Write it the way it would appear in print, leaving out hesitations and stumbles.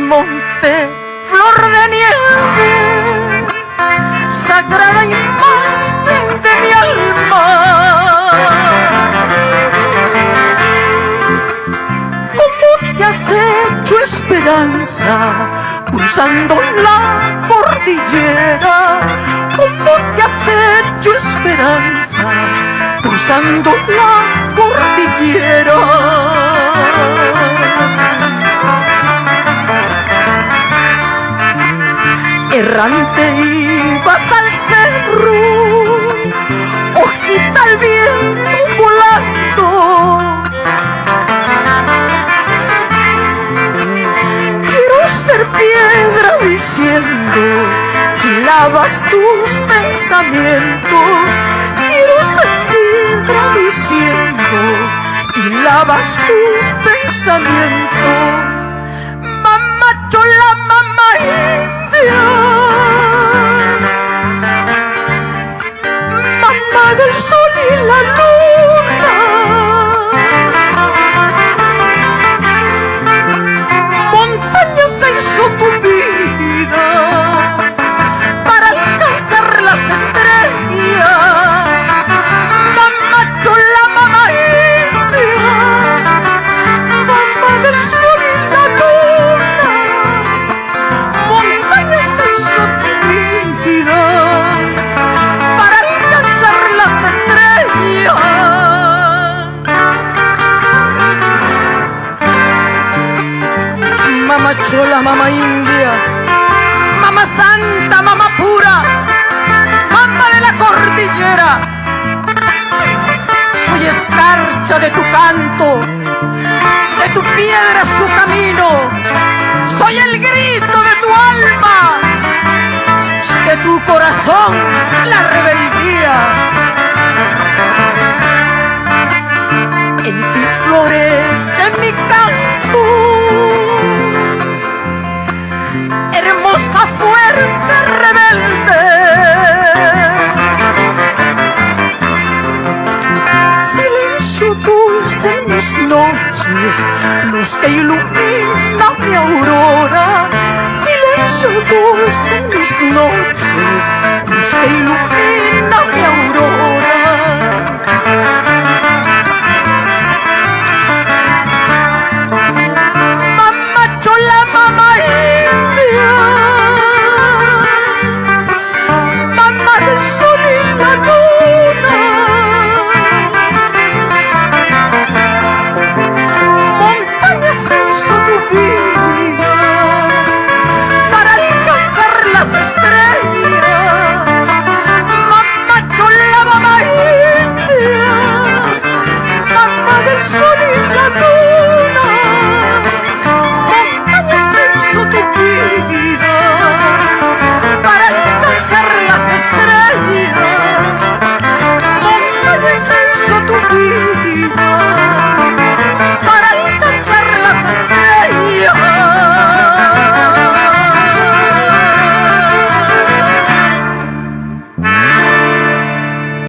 monte, flor de nieve, sagrada imagen de mi alma. ¿Cómo te has hecho esperanza cruzando la cordillera? ¿Cómo te has hecho esperanza cruzando la cordillera? Errante ibas al cerro, hojita al viento volando. Quiero ser piedra diciendo y lavas tus pensamientos. Quiero ser piedra diciendo y lavas tus pensamientos. Mamá chola, mamá india, mamá del sol y la luna, montaña se hizo tu vida para alcanzar las estrellas. Mamá chola, mamá india, mamá del sol y la luna, montaña se hizo tu vida para alcanzar las estrellas. Mamá chola, mamá india, mamá santa, mamá pura, mamá de la cordillera. Soy escarcha de tu canto, de tu piedra su camino. Soy el grito de tu alma, de tu corazón la rebeldía. En ti florece mi canto, hermosa fuerza rebelde. Silencio dulce en mis noches, luz que ilumina mi aurora. Silencio dulce en mis noches, luz que ilumina